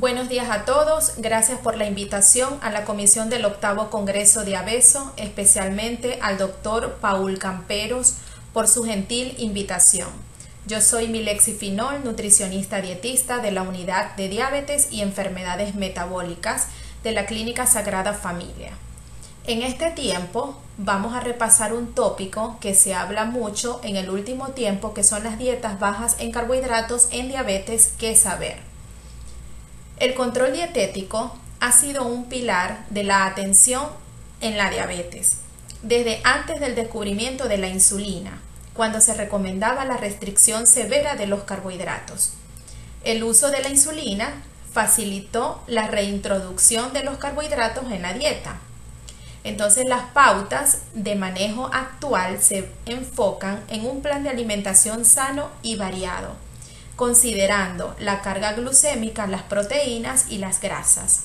Buenos días a todos, gracias por la invitación a la comisión del 8º Congreso de ABESO, especialmente al doctor Paul Camperos por su gentil invitación. Yo soy Milexi Finol, nutricionista dietista de la Unidad de Diabetes y Enfermedades Metabólicas de la Clínica Sagrada Familia. En este tiempo vamos a repasar un tópico que se habla mucho en el último tiempo, que son las dietas bajas en carbohidratos en diabetes. ¿Qué saber? El control dietético ha sido un pilar de la atención en la diabetes, desde antes del descubrimiento de la insulina, cuando se recomendaba la restricción severa de los carbohidratos. El uso de la insulina facilitó la reintroducción de los carbohidratos en la dieta. Entonces, las pautas de manejo actual se enfocan en un plan de alimentación sano y variado, considerando la carga glucémica, las proteínas y las grasas.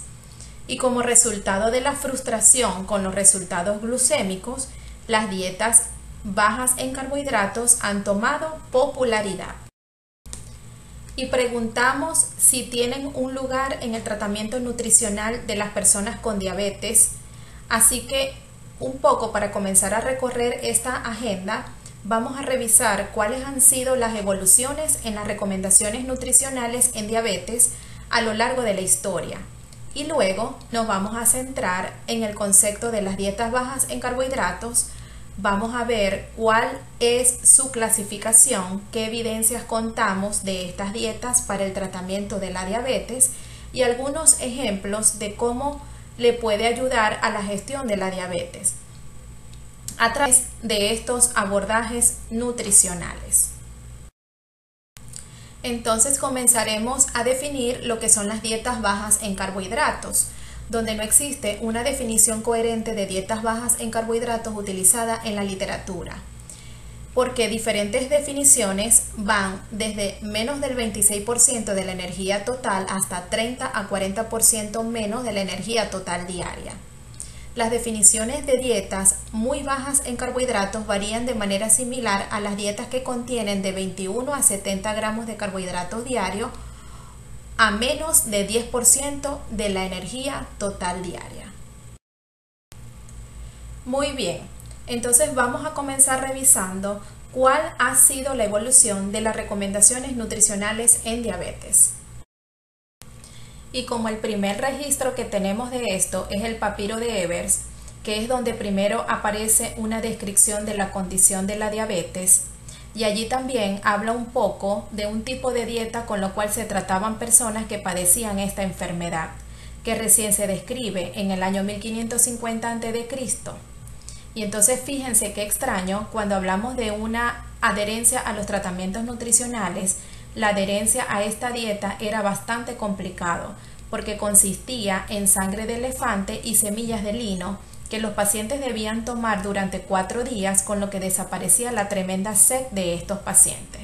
Y como resultado de la frustración con los resultados glucémicos, las dietas bajas en carbohidratos han tomado popularidad. Y preguntamos si tienen un lugar en el tratamiento nutricional de las personas con diabetes. Así que, un poco para comenzar a recorrer esta agenda, vamos a revisar cuáles han sido las evoluciones en las recomendaciones nutricionales en diabetes a lo largo de la historia. Y luego nos vamos a centrar en el concepto de las dietas bajas en carbohidratos. Vamos a ver cuál es su clasificación, qué evidencias contamos de estas dietas para el tratamiento de la diabetes y algunos ejemplos de cómo le puede ayudar a la gestión de la diabetes a través de estos abordajes nutricionales. Entonces comenzaremos a definir lo que son las dietas bajas en carbohidratos, donde no existe una definición coherente de dietas bajas en carbohidratos utilizada en la literatura, porque diferentes definiciones van desde menos del 26% de la energía total hasta 30 a 40% menos de la energía total diaria. Las definiciones de dietas muy bajas en carbohidratos varían de manera similar a las dietas que contienen de 21 a 70 gramos de carbohidratos diarios a menos de 10% de la energía total diaria. Muy bien, entonces vamos a comenzar revisando cuál ha sido la evolución de las recomendaciones nutricionales en diabetes. Y como el primer registro que tenemos de esto es el papiro de Evers, que es donde primero aparece una descripción de la condición de la diabetes, y allí también habla un poco de un tipo de dieta con lo cual se trataban personas que padecían esta enfermedad, que recién se describe en el año 1550 a.C. Y entonces fíjense qué extraño, cuando hablamos de una adherencia a los tratamientos nutricionales, la adherencia a esta dieta era bastante complicado, porque consistía en sangre de elefante y semillas de lino que los pacientes debían tomar durante 4 días, con lo que desaparecía la tremenda sed de estos pacientes.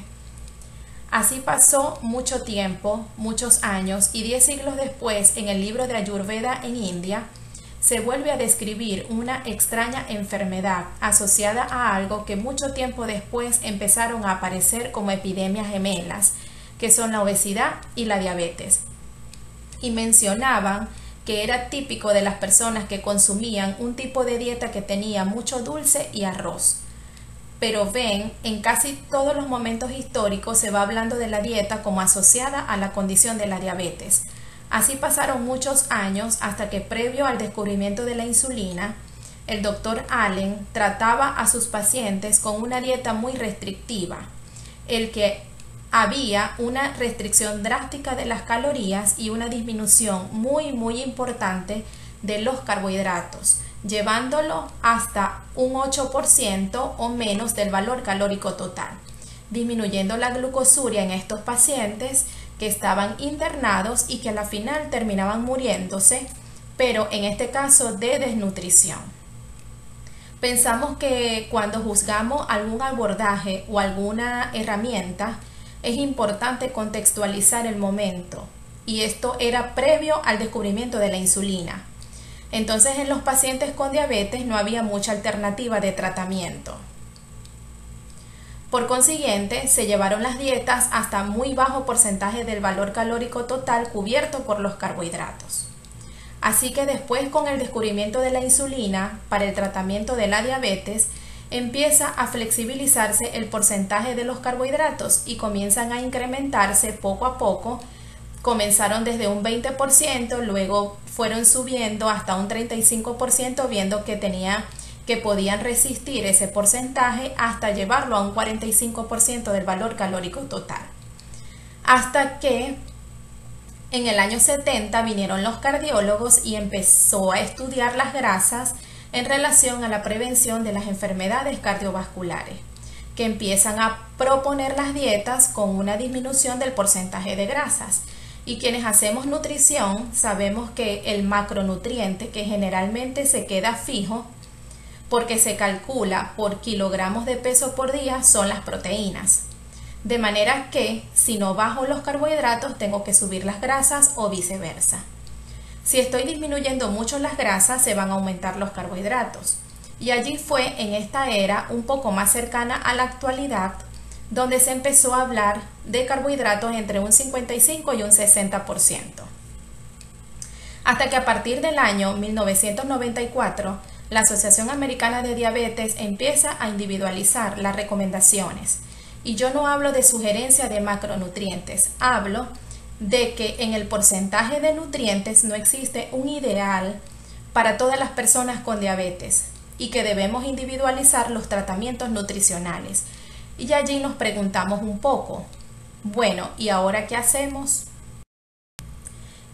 Así pasó mucho tiempo, muchos años, y 10 siglos después, en el libro de Ayurveda en India, se vuelve a describir una extraña enfermedad asociada a algo que mucho tiempo después empezaron a aparecer como epidemias gemelas, que son la obesidad y la diabetes. Y mencionaban que era típico de las personas que consumían un tipo de dieta que tenía mucho dulce y arroz. Pero ven, en casi todos los momentos históricos se va hablando de la dieta como asociada a la condición de la diabetes. Así pasaron muchos años hasta que, previo al descubrimiento de la insulina, el doctor Allen trataba a sus pacientes con una dieta muy restrictiva, el que había una restricción drástica de las calorías y una disminución muy importante de los carbohidratos, llevándolo hasta un 8% o menos del valor calórico total, disminuyendo la glucosuria en estos pacientes que estaban internados y que a la final terminaban muriéndose, pero en este caso de desnutrición. Pensamos que cuando juzgamos algún abordaje o alguna herramienta, es importante contextualizar el momento, y esto era previo al descubrimiento de la insulina. Entonces, en los pacientes con diabetes no había mucha alternativa de tratamiento. Por consiguiente, se llevaron las dietas hasta muy bajo porcentaje del valor calórico total cubierto por los carbohidratos. Así que después, con el descubrimiento de la insulina para el tratamiento de la diabetes, empieza a flexibilizarse el porcentaje de los carbohidratos y comienzan a incrementarse poco a poco. Comenzaron desde un 20%, luego fueron subiendo hasta un 35%, viendo que podían resistir ese porcentaje hasta llevarlo a un 45% del valor calórico total. Hasta que en el año 70 vinieron los cardiólogos y empezó a estudiar las grasas en relación a la prevención de las enfermedades cardiovasculares, que empiezan a proponer las dietas con una disminución del porcentaje de grasas. Y quienes hacemos nutrición sabemos que el macronutriente, que generalmente se queda fijo porque se calcula por kilogramos de peso por día, son las proteínas. De manera que si no bajo los carbohidratos tengo que subir las grasas o viceversa. Si estoy disminuyendo mucho las grasas, se van a aumentar los carbohidratos. Y allí fue en esta era un poco más cercana a la actualidad donde se empezó a hablar de carbohidratos entre un 55 y un 60%. Hasta que a partir del año 1994, la Asociación Americana de Diabetes empieza a individualizar las recomendaciones. Y yo no hablo de sugerencia de macronutrientes, hablo de que en el porcentaje de nutrientes no existe un ideal para todas las personas con diabetes y que debemos individualizar los tratamientos nutricionales. Y allí nos preguntamos un poco, bueno, ¿y ahora qué hacemos?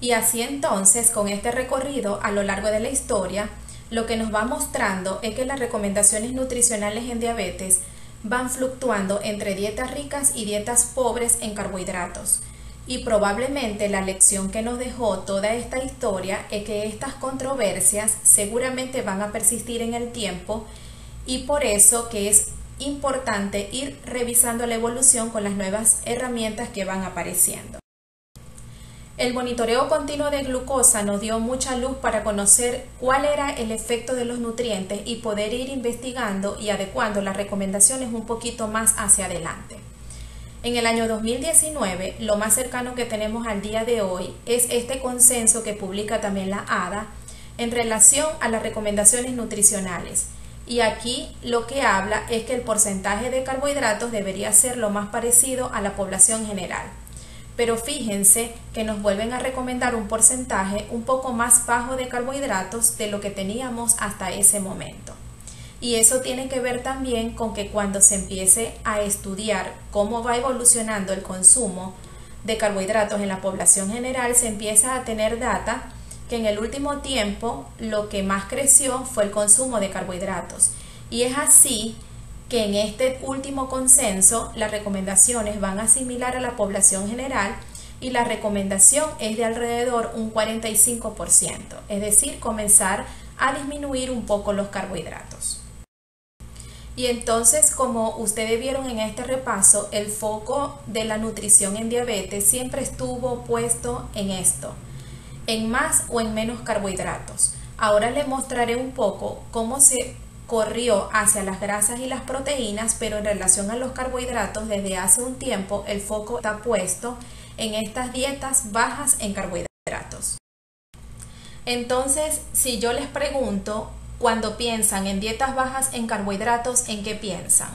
Y así entonces, con este recorrido a lo largo de la historia, lo que nos va mostrando es que las recomendaciones nutricionales en diabetes van fluctuando entre dietas ricas y dietas pobres en carbohidratos. Y probablemente la lección que nos dejó toda esta historia es que estas controversias seguramente van a persistir en el tiempo y por eso que es importante ir revisando la evolución con las nuevas herramientas que van apareciendo. El monitoreo continuo de glucosa nos dio mucha luz para conocer cuál era el efecto de los nutrientes y poder ir investigando y adecuando las recomendaciones un poquito más hacia adelante. En el año 2019, lo más cercano que tenemos al día de hoy es este consenso que publica también la ADA en relación a las recomendaciones nutricionales. Y aquí lo que habla es que el porcentaje de carbohidratos debería ser lo más parecido a la población general. Pero fíjense que nos vuelven a recomendar un porcentaje un poco más bajo de carbohidratos de lo que teníamos hasta ese momento. Y eso tiene que ver también con que cuando se empiece a estudiar cómo va evolucionando el consumo de carbohidratos en la población general, se empieza a tener data que en el último tiempo lo que más creció fue el consumo de carbohidratos. Y es así que en este último consenso las recomendaciones van a asimilar a la población general y la recomendación es de alrededor un 45%, es decir, comenzar a disminuir un poco los carbohidratos. Y entonces, como ustedes vieron en este repaso, el foco de la nutrición en diabetes siempre estuvo puesto en esto, en más o en menos carbohidratos. Ahora les mostraré un poco cómo se corrió hacia las grasas y las proteínas, pero en relación a los carbohidratos, desde hace un tiempo el foco está puesto en estas dietas bajas en carbohidratos. Entonces, si yo les pregunto, cuando piensan en dietas bajas en carbohidratos, ¿en qué piensan?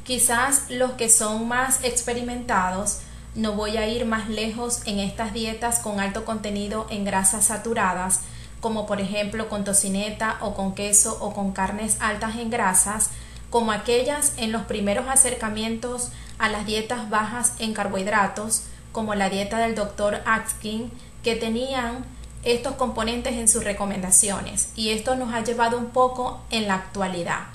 Quizás los que son más experimentados, no voy a ir más lejos en estas dietas con alto contenido en grasas saturadas, como por ejemplo con tocineta o con queso o con carnes altas en grasas, como aquellas en los primeros acercamientos a las dietas bajas en carbohidratos, como la dieta del Dr. Atkins, que tenían estos componentes en sus recomendaciones. Y esto nos ha llevado un poco en la actualidad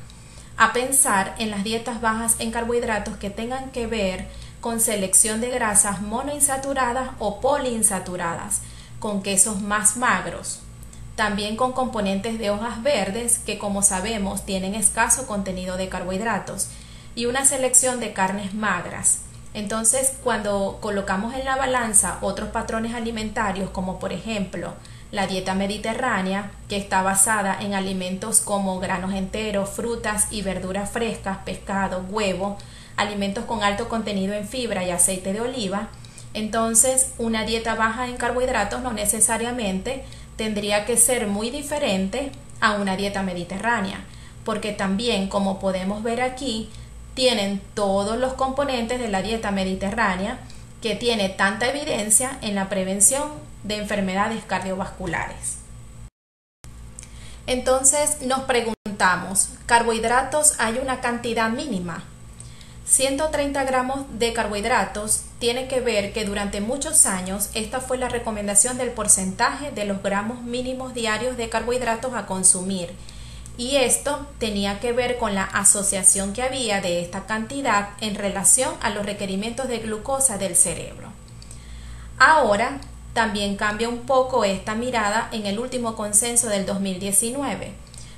a pensar en las dietas bajas en carbohidratos que tengan que ver con selección de grasas monoinsaturadas o poliinsaturadas, con quesos más magros, también con componentes de hojas verdes que, como sabemos, tienen escaso contenido de carbohidratos, y una selección de carnes magras. Entonces, cuando colocamos en la balanza otros patrones alimentarios, como por ejemplo la dieta mediterránea, que está basada en alimentos como granos enteros, frutas y verduras frescas, pescado, huevo, alimentos con alto contenido en fibra y aceite de oliva, entonces una dieta baja en carbohidratos no necesariamente tendría que ser muy diferente a una dieta mediterránea, porque también, como podemos ver aquí, tienen todos los componentes de la dieta mediterránea que tiene tanta evidencia en la prevención de enfermedades cardiovasculares. Entonces nos preguntamos, ¿carbohidratos hay una cantidad mínima? 130 gramos de carbohidratos tiene que ver que durante muchos años esta fue la recomendación del porcentaje de los gramos mínimos diarios de carbohidratos a consumir, y esto tenía que ver con la asociación que había de esta cantidad en relación a los requerimientos de glucosa del cerebro. Ahora también cambia un poco esta mirada en el último consenso del 2019,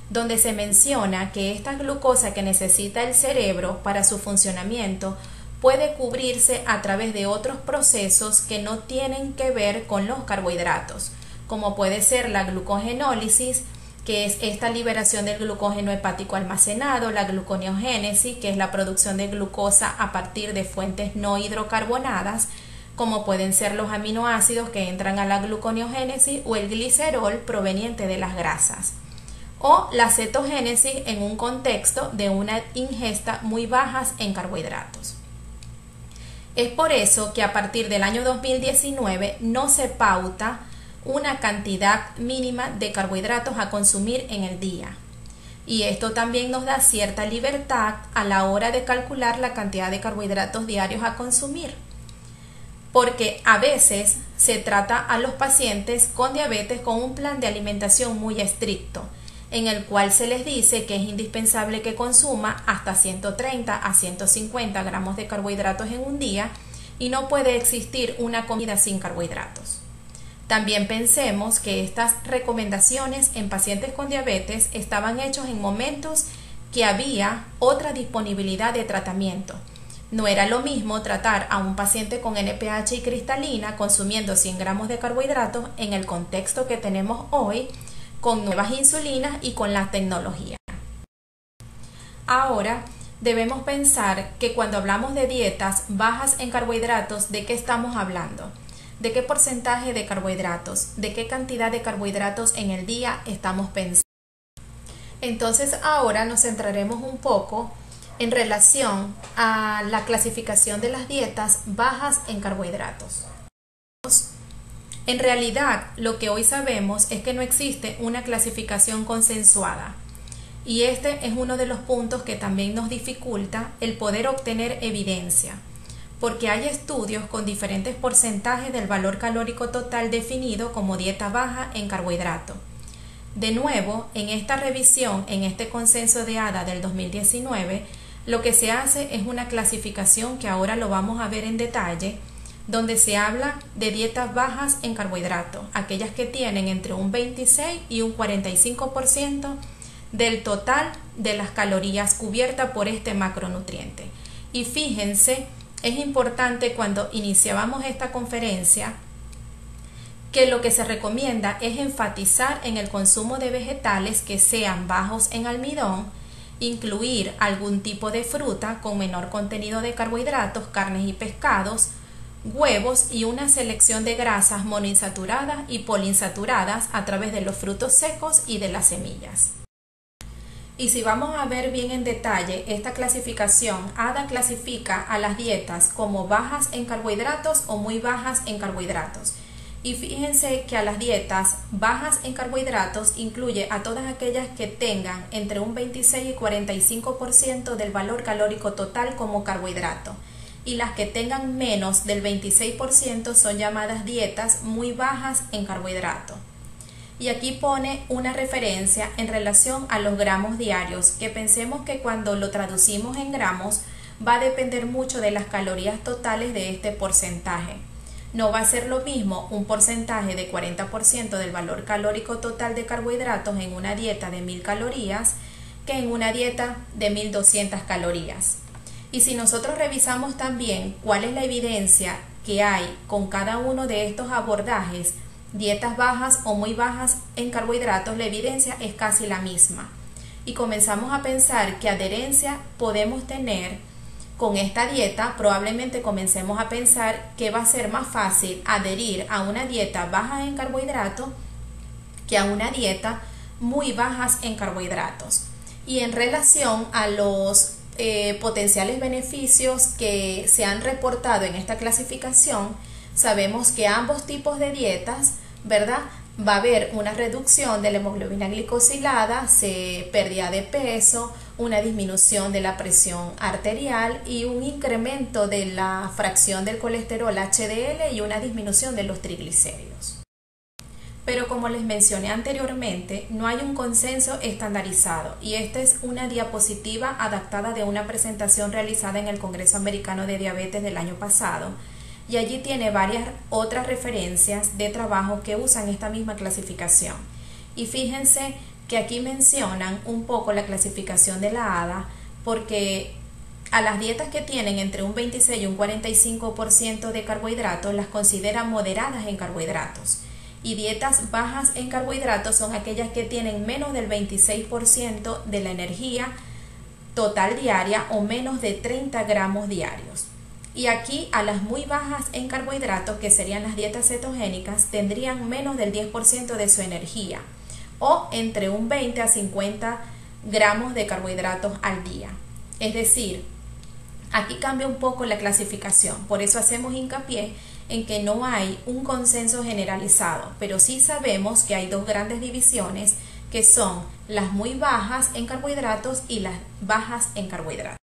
donde se menciona que esta glucosa que necesita el cerebro para su funcionamiento puede cubrirse a través de otros procesos que no tienen que ver con los carbohidratos, como puede ser la glucogenólisis, que es esta liberación del glucógeno hepático almacenado, la gluconeogénesis, que es la producción de glucosa a partir de fuentes no hidrocarbonadas, como pueden ser los aminoácidos que entran a la gluconeogénesis o el glicerol proveniente de las grasas, o la cetogénesis en un contexto de una ingesta muy bajas en carbohidratos. Es por eso que a partir del año 2019 no se pauta una cantidad mínima de carbohidratos a consumir en el día. Y esto también nos da cierta libertad a la hora de calcular la cantidad de carbohidratos diarios a consumir. Porque a veces se trata a los pacientes con diabetes con un plan de alimentación muy estricto, en el cual se les dice que es indispensable que consuma hasta 130 a 150 gramos de carbohidratos en un día y no puede existir una comida sin carbohidratos. También pensemos que estas recomendaciones en pacientes con diabetes estaban hechos en momentos que había otra disponibilidad de tratamiento. No era lo mismo tratar a un paciente con NPH y cristalina consumiendo 100 gramos de carbohidratos en el contexto que tenemos hoy, con nuevas insulinas y con la tecnología. Ahora, debemos pensar que cuando hablamos de dietas bajas en carbohidratos, ¿de qué estamos hablando? ¿De qué porcentaje de carbohidratos? ¿De qué cantidad de carbohidratos en el día estamos pensando? Entonces ahora nos centraremos un poco en relación a la clasificación de las dietas bajas en carbohidratos. En realidad, lo que hoy sabemos es que no existe una clasificación consensuada, y este es uno de los puntos que también nos dificulta el poder obtener evidencia, porque hay estudios con diferentes porcentajes del valor calórico total definido como dieta baja en carbohidrato. De nuevo, en esta revisión, en este consenso de ADA del 2019, lo que se hace es una clasificación que ahora lo vamos a ver en detalle, donde se habla de dietas bajas en carbohidratos, aquellas que tienen entre un 26 y un 45% del total de las calorías cubiertas por este macronutriente. Y fíjense, es importante cuando iniciábamos esta conferencia que lo que se recomienda es enfatizar en el consumo de vegetales que sean bajos en almidón, incluir algún tipo de fruta con menor contenido de carbohidratos, carnes y pescados, huevos y una selección de grasas monoinsaturadas y poliinsaturadas a través de los frutos secos y de las semillas. Y si vamos a ver bien en detalle esta clasificación, ADA clasifica a las dietas como bajas en carbohidratos o muy bajas en carbohidratos. Y fíjense que a las dietas bajas en carbohidratos incluye a todas aquellas que tengan entre un 26 y 45% del valor calórico total como carbohidrato. Y las que tengan menos del 26% son llamadas dietas muy bajas en carbohidrato. Y aquí pone una referencia en relación a los gramos diarios, que pensemos que cuando lo traducimos en gramos va a depender mucho de las calorías totales de este porcentaje. No va a ser lo mismo un porcentaje de 40% del valor calórico total de carbohidratos en una dieta de 1000 calorías que en una dieta de 1200 calorías. Y si nosotros revisamos también cuál es la evidencia que hay con cada uno de estos abordajes, dietas bajas o muy bajas en carbohidratos, la evidencia es casi la misma. Y comenzamos a pensar que adherencia podemos tener con esta dieta probablemente comencemos a pensar que va a ser más fácil adherir a una dieta baja en carbohidratos que a una dieta muy bajas en carbohidratos. Y en relación a los potenciales beneficios que se han reportado en esta clasificación, sabemos que ambos tipos de dietas, ¿verdad?, va a haber una reducción de la hemoglobina glicosilada, pérdida de peso, una disminución de la presión arterial y un incremento de la fracción del colesterol HDL y una disminución de los triglicéridos. Pero como les mencioné anteriormente, no hay un consenso estandarizado y esta es una diapositiva adaptada de una presentación realizada en el Congreso Americano de Diabetes del año pasado, y allí tiene varias otras referencias de trabajo que usan esta misma clasificación. Y fíjense que aquí mencionan un poco la clasificación de la ADA, porque a las dietas que tienen entre un 26 y un 45% de carbohidratos las consideran moderadas en carbohidratos. Y dietas bajas en carbohidratos son aquellas que tienen menos del 26% de la energía total diaria o menos de 30 gramos diarios. Y aquí a las muy bajas en carbohidratos, que serían las dietas cetogénicas, tendrían menos del 10% de su energía o entre un 20 a 50 gramos de carbohidratos al día. Es decir, aquí cambia un poco la clasificación, por eso hacemos hincapié en que no hay un consenso generalizado, pero sí sabemos que hay dos grandes divisiones, que son las muy bajas en carbohidratos y las bajas en carbohidratos.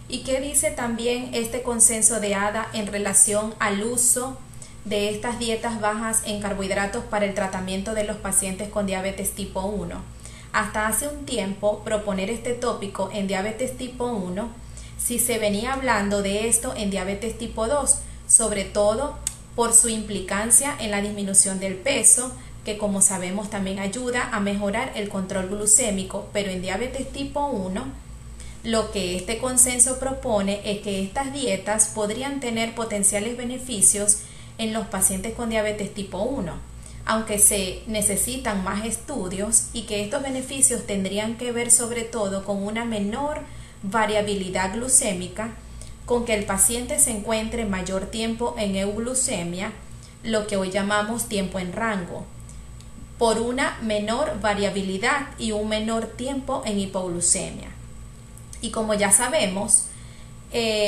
¿Y qué dice también este consenso de ADA en relación al uso de estas dietas bajas en carbohidratos para el tratamiento de los pacientes con diabetes tipo 1? Hasta hace un tiempo, proponer este tópico en diabetes tipo 1, si se venía hablando de esto en diabetes tipo 2, sobre todo por su implicancia en la disminución del peso, que como sabemos también ayuda a mejorar el control glucémico, pero en diabetes tipo 1, lo que este consenso propone es que estas dietas podrían tener potenciales beneficios en los pacientes con diabetes tipo 1, aunque se necesitan más estudios, y que estos beneficios tendrían que ver sobre todo con una menor variabilidad glucémica, con que el paciente se encuentre mayor tiempo en euglucemia, lo que hoy llamamos tiempo en rango, por una menor variabilidad y un menor tiempo en hipoglucemia. Y como ya sabemos,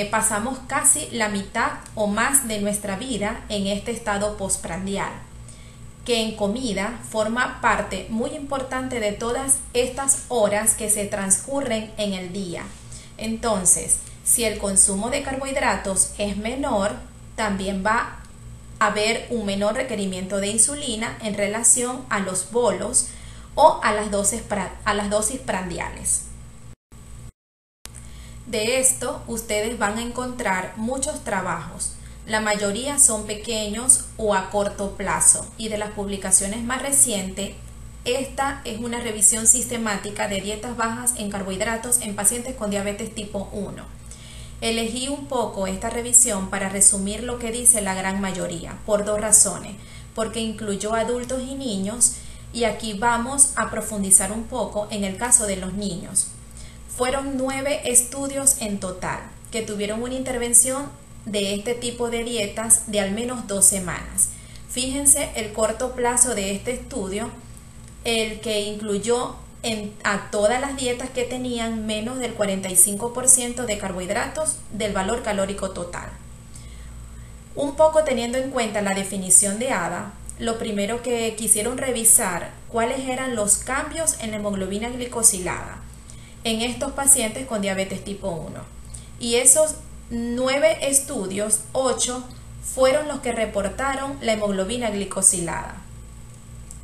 pasamos casi la mitad o más de nuestra vida en este estado postprandial, que en comida forma parte muy importante de todas estas horas que se transcurren en el día. Entonces, si el consumo de carbohidratos es menor, también va a haber un menor requerimiento de insulina en relación a los bolos o a las dosis prandiales. De esto ustedes van a encontrar muchos trabajos, la mayoría son pequeños o a corto plazo, y de las publicaciones más recientes, esta es una revisión sistemática de dietas bajas en carbohidratos en pacientes con diabetes tipo 1. Elegí un poco esta revisión para resumir lo que dice la gran mayoría, por dos razones, porque incluyó adultos y niños, y aquí vamos a profundizar un poco en el caso de los niños. Fueron 9 estudios en total que tuvieron una intervención de este tipo de dietas de al menos 2 semanas. Fíjense el corto plazo de este estudio, el que incluyó a todas las dietas que tenían menos del 45% de carbohidratos del valor calórico total. Un poco teniendo en cuenta la definición de ADA, lo primero que quisieron revisar cuáles eran los cambios en la hemoglobina glicosilada en estos pacientes con diabetes tipo 1. Y esos 9 estudios, 8 fueron los que reportaron la hemoglobina glicosilada.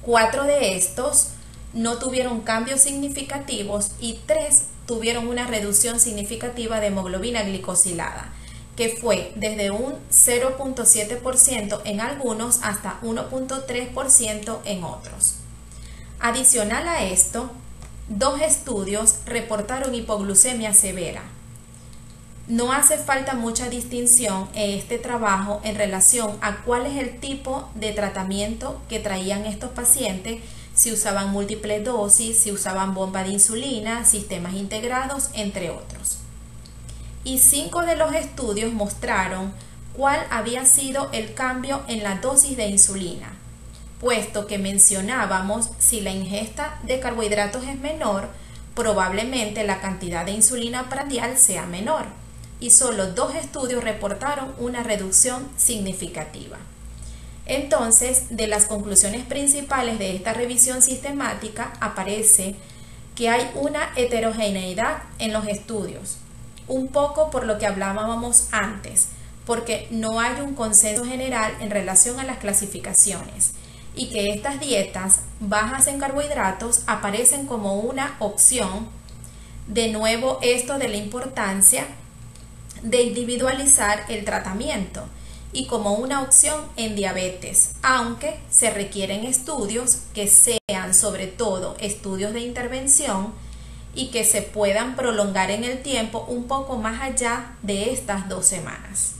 4 de estos no tuvieron cambios significativos y 3 tuvieron una reducción significativa de hemoglobina glicosilada, que fue desde un 0.7% en algunos hasta 1.3% en otros. Adicional a esto, 2 estudios reportaron hipoglucemia severa. No hace falta mucha distinción en este trabajo en relación a cuál es el tipo de tratamiento que traían estos pacientes, si usaban múltiples dosis, si usaban bomba de insulina, sistemas integrados, entre otros. y 5 de los estudios mostraron cuál había sido el cambio en la dosis de insulina, puesto que mencionábamos si la ingesta de carbohidratos es menor, probablemente la cantidad de insulina prandial sea menor, y solo 2 estudios reportaron una reducción significativa. Entonces, de las conclusiones principales de esta revisión sistemática aparece que hay una heterogeneidad en los estudios, un poco por lo que hablábamos antes, porque no hay un consenso general en relación a las clasificaciones, y que estas dietas bajas en carbohidratos aparecen como una opción. De nuevo, esto de la importancia de individualizar el tratamiento y como una opción en diabetes, aunque se requieren estudios que sean sobre todo estudios de intervención y que se puedan prolongar en el tiempo un poco más allá de estas 2 semanas.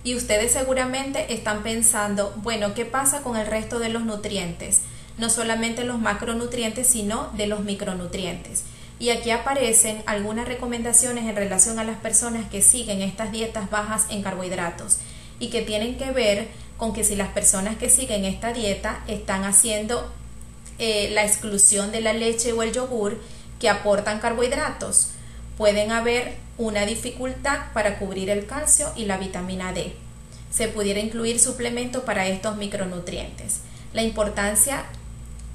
Y ustedes seguramente están pensando, bueno, ¿qué pasa con el resto de los nutrientes? No solamente los macronutrientes, sino de los micronutrientes. Y aquí aparecen algunas recomendaciones en relación a las personas que siguen estas dietas bajas en carbohidratos y que tienen que ver con que si las personas que siguen esta dieta están haciendo la exclusión de la leche o el yogur que aportan carbohidratos, pueden haber una dificultad para cubrir el calcio y la vitamina D. Se pudiera incluir suplemento para estos micronutrientes. La importancia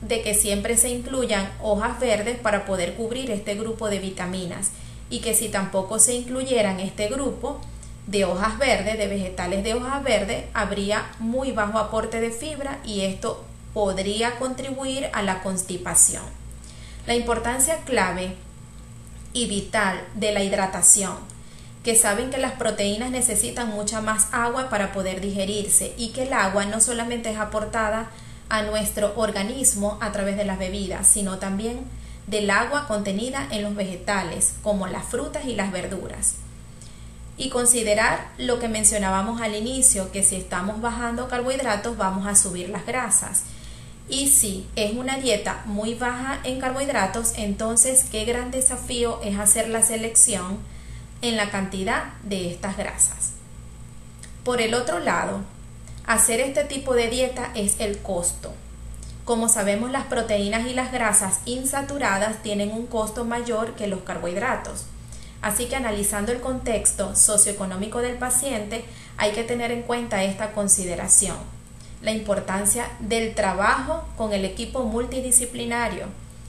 de que siempre se incluyan hojas verdes para poder cubrir este grupo de vitaminas, y que si tampoco se incluyeran este grupo de hojas verdes, de vegetales de hojas verdes, habría muy bajo aporte de fibra y esto podría contribuir a la constipación. La importancia clave y vital de la hidratación, que saben que las proteínas necesitan mucha más agua para poder digerirse y que el agua no solamente es aportada a nuestro organismo a través de las bebidas, sino también del agua contenida en los vegetales, como las frutas y las verduras. Y considerar lo que mencionábamos al inicio, que si estamos bajando carbohidratos vamos a subir las grasas. Y si es una dieta muy baja en carbohidratos, entonces qué gran desafío es hacer la selección en la cantidad de estas grasas. Por el otro lado, hacer este tipo de dieta es el costo. Como sabemos, las proteínas y las grasas insaturadas tienen un costo mayor que los carbohidratos. Así que analizando el contexto socioeconómico del paciente, hay que tener en cuenta esta consideración. La importancia del trabajo con el equipo multidisciplinario,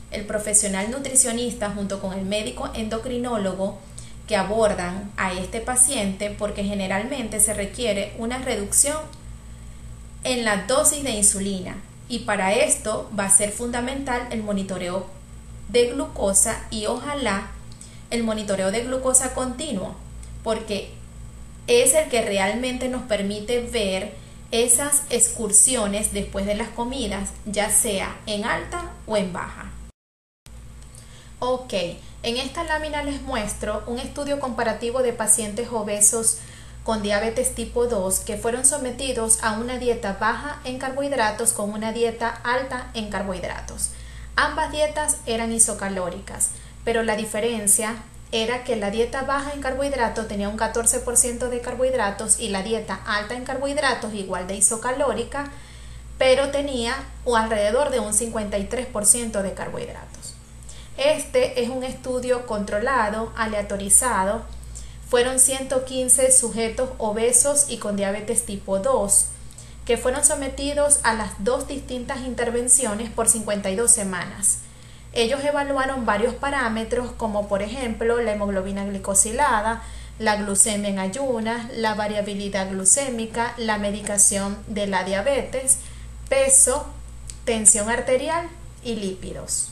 el profesional nutricionista junto con el médico endocrinólogo que abordan a este paciente, porque generalmente se requiere una reducción en la dosis de insulina, y para esto va a ser fundamental el monitoreo de glucosa y ojalá el monitoreo de glucosa continuo, porque es el que realmente nos permite ver esas excursiones después de las comidas, ya sea en alta o en baja. Ok, en esta lámina les muestro un estudio comparativo de pacientes obesos con diabetes tipo 2 que fueron sometidos a una dieta baja en carbohidratos con una dieta alta en carbohidratos. Ambas dietas eran isocalóricas, pero la diferencia era que la dieta baja en carbohidratos tenía un 14% de carbohidratos y la dieta alta en carbohidratos, igual de isocalórica, pero tenía alrededor de un 53% de carbohidratos. Este es un estudio controlado, aleatorizado. Fueron 115 sujetos obesos y con diabetes tipo 2 que fueron sometidos a las 2 distintas intervenciones por 52 semanas. Ellos evaluaron varios parámetros como por ejemplo la hemoglobina glicosilada, la glucemia en ayunas, la variabilidad glucémica, la medicación de la diabetes, peso, tensión arterial y lípidos.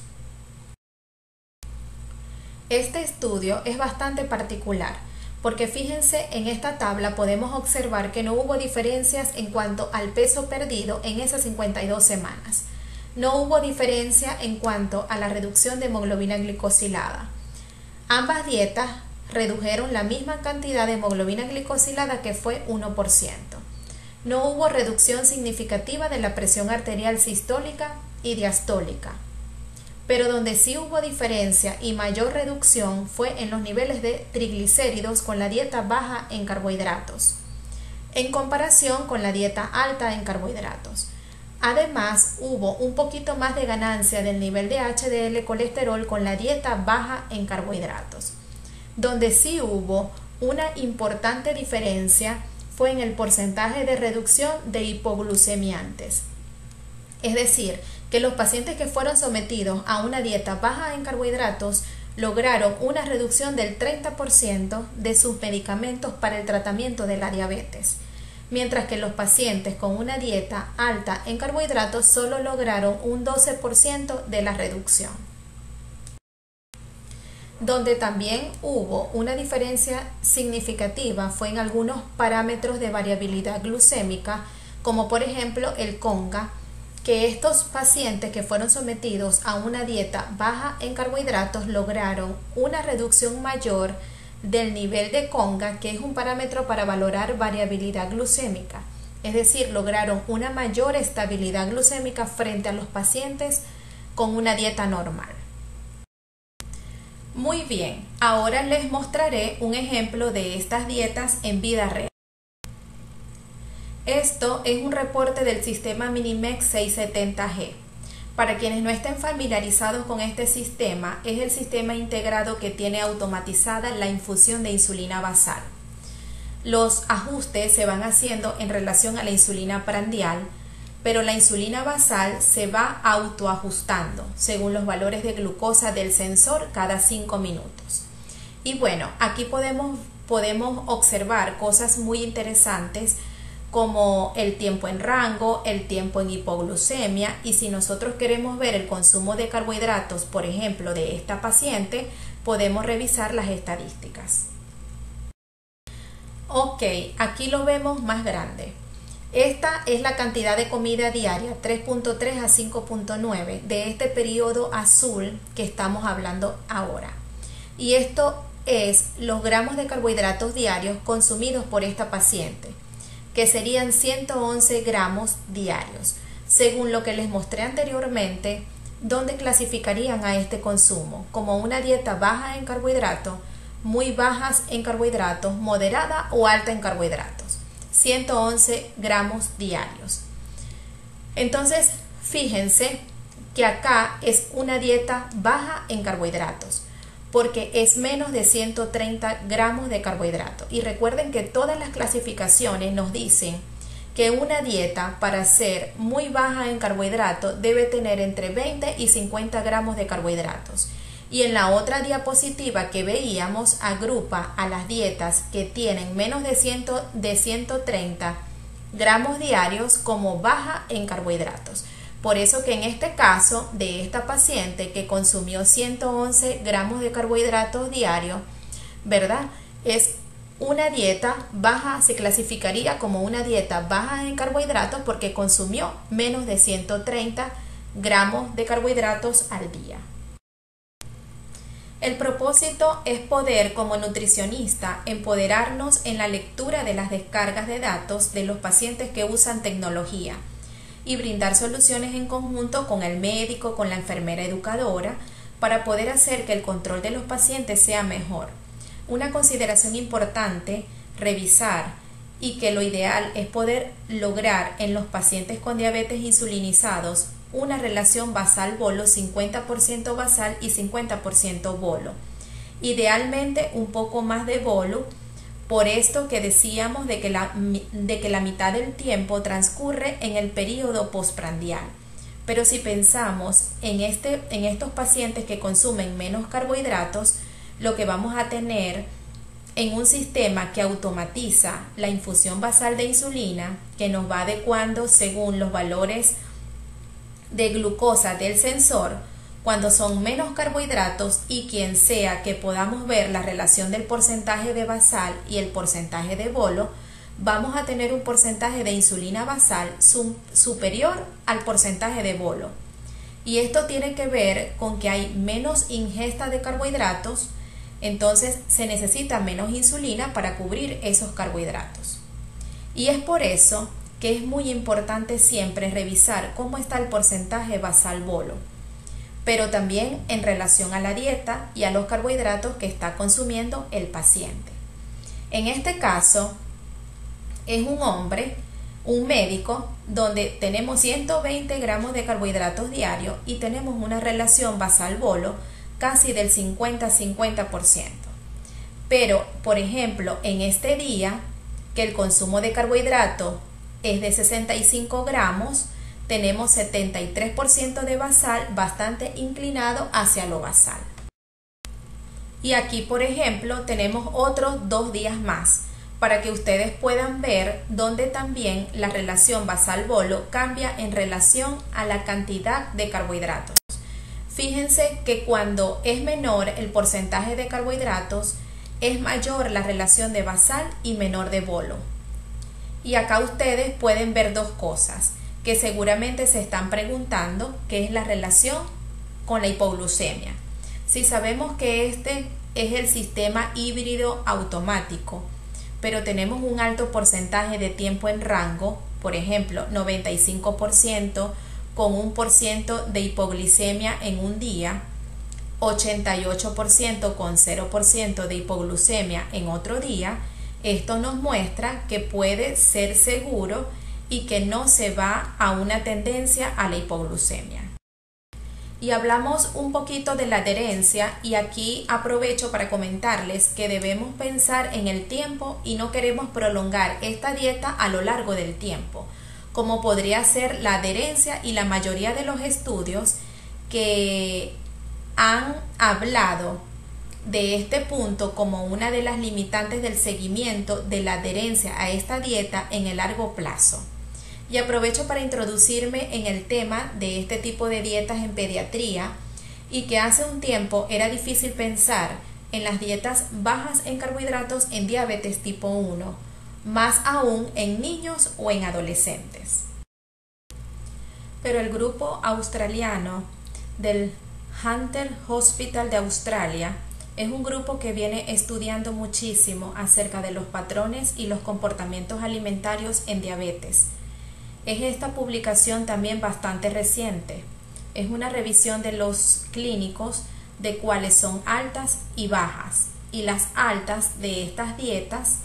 Este estudio es bastante particular porque fíjense, en esta tabla podemos observar que no hubo diferencias en cuanto al peso perdido en esas 52 semanas. No hubo diferencia en cuanto a la reducción de hemoglobina glicosilada. Ambas dietas redujeron la misma cantidad de hemoglobina glicosilada, que fue 1%. No hubo reducción significativa de la presión arterial sistólica y diastólica. pero donde sí hubo diferencia y mayor reducción fue en los niveles de triglicéridos con la dieta baja en carbohidratos, en comparación con la dieta alta en carbohidratos. Además, hubo un poquito más de ganancia del nivel de HDL colesterol con la dieta baja en carbohidratos. Donde sí hubo una importante diferencia fue en el porcentaje de reducción de hipoglucemiantes. Es decir, que los pacientes que fueron sometidos a una dieta baja en carbohidratos lograron una reducción del 30% de sus medicamentos para el tratamiento de la diabetes, mientras que los pacientes con una dieta alta en carbohidratos solo lograron un 12% de la reducción. Donde también hubo una diferencia significativa fue en algunos parámetros de variabilidad glucémica, como por ejemplo el CONGA, que estos pacientes que fueron sometidos a una dieta baja en carbohidratos lograron una reducción mayor del nivel de CONGA, que es un parámetro para valorar variabilidad glucémica, es decir, lograron una mayor estabilidad glucémica frente a los pacientes con una dieta normal. Muy bien, ahora les mostraré un ejemplo de estas dietas en vida real. Esto es un reporte del sistema Minimex 670G. Para quienes no estén familiarizados con este sistema, es el sistema integrado que tiene automatizada la infusión de insulina basal. Los ajustes se van haciendo en relación a la insulina prandial, pero la insulina basal se va autoajustando según los valores de glucosa del sensor cada 5 minutos. Y bueno, aquí podemos observar cosas muy interesantes como el tiempo en rango, el tiempo en hipoglucemia, y si nosotros queremos ver el consumo de carbohidratos, por ejemplo, de esta paciente, podemos revisar las estadísticas. Ok, aquí lo vemos más grande. Esta es la cantidad de comida diaria, 3.3 a 5.9, de este periodo azul que estamos hablando ahora. Y esto es los gramos de carbohidratos diarios consumidos por esta paciente, que serían 111 gramos diarios, según lo que les mostré anteriormente, donde clasificarían a este consumo como una dieta baja en carbohidratos, muy bajas en carbohidratos, moderada o alta en carbohidratos, 111 gramos diarios. Entonces, fíjense que acá es una dieta baja en carbohidratos, porque es menos de 130 gramos de carbohidratos. Y recuerden que todas las clasificaciones nos dicen que una dieta para ser muy baja en carbohidratos debe tener entre 20 y 50 gramos de carbohidratos. Y en la otra diapositiva que veíamos agrupa a las dietas que tienen menos de 130 gramos diarios como baja en carbohidratos. Por eso que en este caso de esta paciente que consumió 111 gramos de carbohidratos diarios, ¿verdad? Es una dieta baja, se clasificaría como una dieta baja en carbohidratos porque consumió menos de 130 gramos de carbohidratos al día. El propósito es poder, como nutricionista, empoderarnos en la lectura de las descargas de datos de los pacientes que usan tecnología y brindar soluciones en conjunto con el médico, con la enfermera educadora, para poder hacer que el control de los pacientes sea mejor. Una consideración importante, revisar, y que lo ideal es poder lograr en los pacientes con diabetes insulinizados una relación basal-bolo, 50% basal y 50% bolo. Idealmente un poco más de bolo, por esto que decíamos de que la mitad del tiempo transcurre en el periodo postprandial. Pero si pensamos en estos pacientes que consumen menos carbohidratos, lo que vamos a tener en un sistema que automatiza la infusión basal de insulina, que nos va adecuando según los valores de glucosa del sensor, cuando son menos carbohidratos, y quien sea que podamos ver la relación del porcentaje de basal y el porcentaje de bolo, vamos a tener un porcentaje de insulina basal superior al porcentaje de bolo. Y esto tiene que ver con que hay menos ingesta de carbohidratos, entonces se necesita menos insulina para cubrir esos carbohidratos. Y es por eso que es muy importante siempre revisar cómo está el porcentaje basal-bolo, pero también en relación a la dieta y a los carbohidratos que está consumiendo el paciente. En este caso, es un hombre, un médico, donde tenemos 120 gramos de carbohidratos diarios y tenemos una relación basal-bolo casi del 50-50%. Pero, por ejemplo, en este día, que el consumo de carbohidratos es de 65 gramos, tenemos 73% de basal, bastante inclinado hacia lo basal. Y aquí, por ejemplo, tenemos otros 2 días más, para que ustedes puedan ver donde también la relación basal-bolo cambia en relación a la cantidad de carbohidratos. Fíjense que cuando es menor el porcentaje de carbohidratos, es mayor la relación de basal y menor de bolo. Y acá ustedes pueden ver 2 cosas que seguramente se están preguntando, que es la relación con la hipoglucemia. Si sabemos que este es el sistema híbrido automático, pero tenemos un alto porcentaje de tiempo en rango, por ejemplo 95% con 1% de hipoglicemia en un día, 88% con 0% de hipoglucemia en otro día, esto nos muestra que puede ser seguro y que no se va a una tendencia a la hipoglucemia. Y hablamos un poquito de la adherencia, y aquí aprovecho para comentarles que debemos pensar en el tiempo y no queremos prolongar esta dieta a lo largo del tiempo, como podría ser la adherencia, y la mayoría de los estudios que han hablado de este punto como una de las limitantes del seguimiento de la adherencia a esta dieta en el largo plazo. Y aprovecho para introducirme en el tema de este tipo de dietas en pediatría, y que hace un tiempo era difícil pensar en las dietas bajas en carbohidratos en diabetes tipo 1, más aún en niños o en adolescentes. Pero el grupo australiano del Hunter Hospital de Australia es un grupo que viene estudiando muchísimo acerca de los patrones y los comportamientos alimentarios en diabetes. Es esta publicación también bastante reciente. Es una revisión de los clínicos de cuáles son altas y bajas, y las altas de estas dietas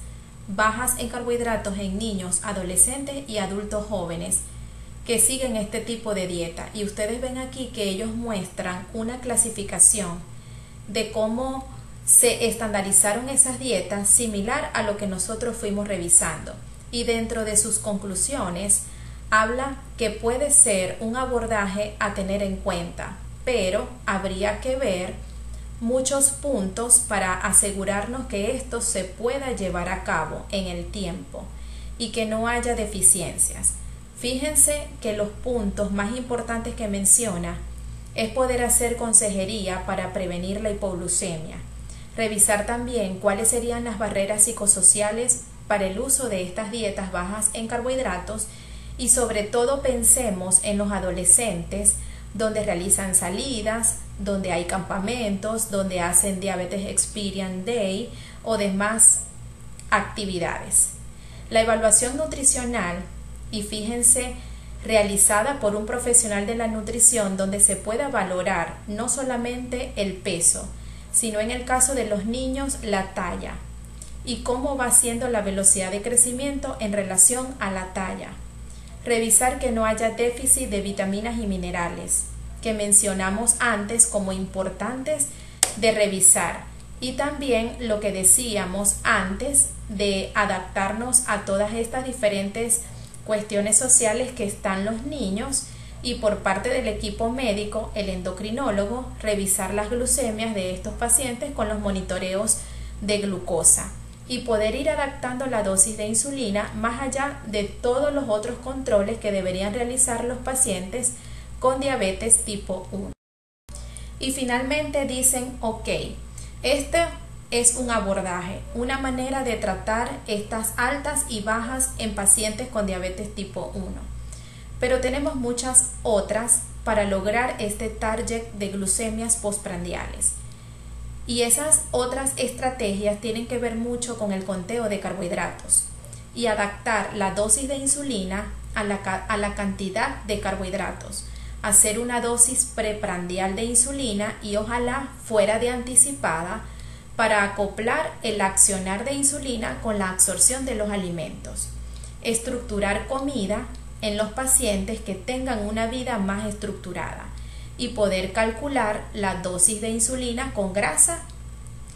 bajas en carbohidratos en niños, adolescentes y adultos jóvenes que siguen este tipo de dieta. Y ustedes ven aquí que ellos muestran una clasificación de cómo se estandarizaron esas dietas similar a lo que nosotros fuimos revisando. Y dentro de sus conclusiones habla que puede ser un abordaje a tener en cuenta, pero habría que ver muchos puntos para asegurarnos que esto se pueda llevar a cabo en el tiempo y que no haya deficiencias. Fíjense que los puntos más importantes que menciona es poder hacer consejería para prevenir la hipoglucemia, revisar también cuáles serían las barreras psicosociales para el uso de estas dietas bajas en carbohidratos, y sobre todo pensemos en los adolescentes, donde realizan salidas, donde hay campamentos, donde hacen Diabetes Experience Day o demás actividades. La evaluación nutricional, y fíjense, realizada por un profesional de la nutrición, donde se pueda valorar no solamente el peso, sino en el caso de los niños la talla y cómo va siendo la velocidad de crecimiento en relación a la talla. Revisar que no haya déficit de vitaminas y minerales, que mencionamos antes como importantes de revisar, y también lo que decíamos antes de adaptarnos a todas estas diferentes cuestiones sociales que están los niños, y por parte del equipo médico, el endocrinólogo, revisar las glucemias de estos pacientes con los monitoreos de glucosa y poder ir adaptando la dosis de insulina más allá de todos los otros controles que deberían realizar los pacientes con diabetes tipo 1. Y finalmente dicen, ok, este es un abordaje, una manera de tratar estas altas y bajas en pacientes con diabetes tipo 1. Pero tenemos muchas otras para lograr este target de glucemias postprandiales. Y esas otras estrategias tienen que ver mucho con el conteo de carbohidratos y adaptar la dosis de insulina a la cantidad de carbohidratos, hacer una dosis preprandial de insulina y ojalá fuera de anticipada para acoplar el accionar de insulina con la absorción de los alimentos. Estructurar comida en los pacientes que tengan una vida más estructurada y poder calcular la dosis de insulina con grasa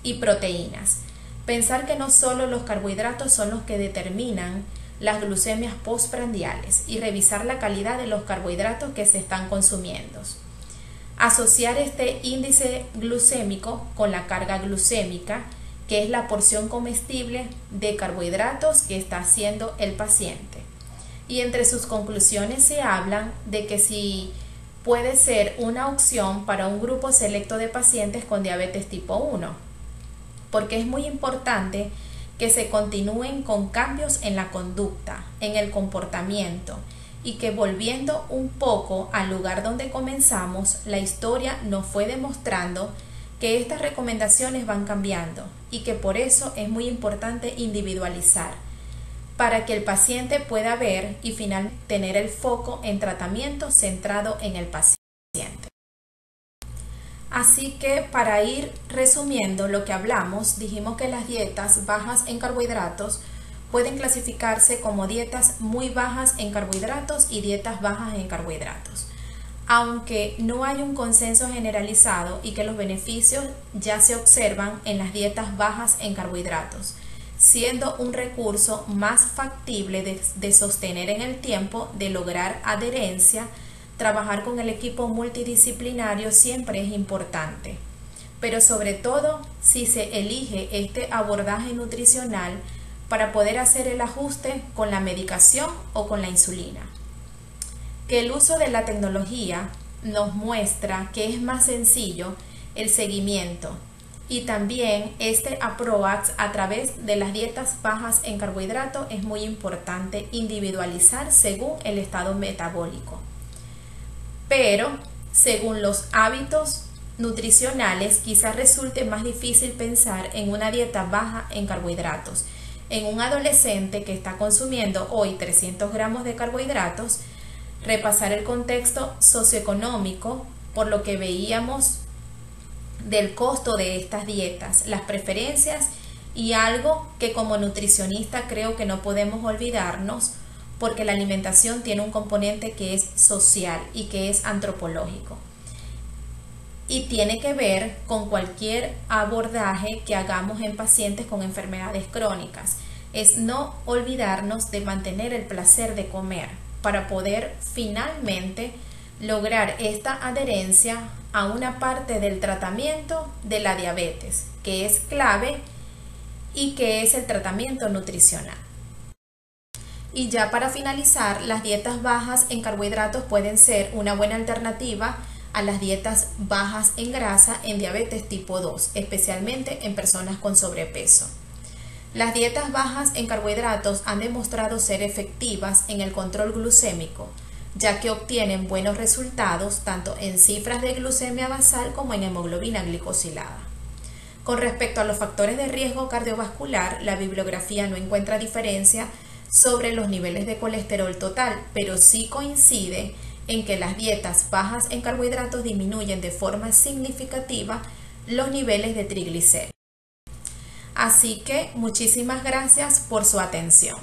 y proteínas. Pensar que no solo los carbohidratos son los que determinan las glucemias postprandiales y revisar la calidad de los carbohidratos que se están consumiendo. Asociar este índice glucémico con la carga glucémica, que es la porción comestible de carbohidratos que está haciendo el paciente. Y entre sus conclusiones se hablan de que si puede ser una opción para un grupo selecto de pacientes con diabetes tipo 1, porque es muy importante que se continúen con cambios en la conducta, en el comportamiento, y que volviendo un poco al lugar donde comenzamos, la historia nos fue demostrando que estas recomendaciones van cambiando y que por eso es muy importante individualizar, para que el paciente pueda ver y finalmente tener el foco en tratamiento centrado en el paciente. Así que para ir resumiendo lo que hablamos, dijimos que las dietas bajas en carbohidratos pueden clasificarse como dietas muy bajas en carbohidratos y dietas bajas en carbohidratos, aunque no hay un consenso generalizado y que los beneficios ya se observan en las dietas bajas en carbohidratos, siendo un recurso más factible de sostener en el tiempo, de lograr adherencia. Trabajar con el equipo multidisciplinario siempre es importante, pero sobre todo si se elige este abordaje nutricional para poder hacer el ajuste con la medicación o con la insulina. Que el uso de la tecnología nos muestra que es más sencillo el seguimiento y también este approach a través de las dietas bajas en carbohidratos es muy importante individualizar según el estado metabólico. Pero según los hábitos nutricionales quizás resulte más difícil pensar en una dieta baja en carbohidratos. En un adolescente que está consumiendo hoy 300 gramos de carbohidratos, repasar el contexto socioeconómico por lo que veíamos del costo de estas dietas, las preferencias y algo que como nutricionista creo que no podemos olvidarnos, porque la alimentación tiene un componente que es social y que es antropológico. Y tiene que ver con cualquier abordaje que hagamos en pacientes con enfermedades crónicas. Es no olvidarnos de mantener el placer de comer para poder finalmente lograr esta adherencia a una parte del tratamiento de la diabetes, que es clave y que es el tratamiento nutricional. Y ya para finalizar, las dietas bajas en carbohidratos pueden ser una buena alternativa a las dietas bajas en grasa en diabetes tipo 2, especialmente en personas con sobrepeso. Las dietas bajas en carbohidratos han demostrado ser efectivas en el control glucémico, ya que obtienen buenos resultados tanto en cifras de glucemia basal como en hemoglobina glicosilada. Con respecto a los factores de riesgo cardiovascular, la bibliografía no encuentra diferencia sobre los niveles de colesterol total, pero sí coincide en que las dietas bajas en carbohidratos disminuyen de forma significativa los niveles de triglicéridos. Así que muchísimas gracias por su atención.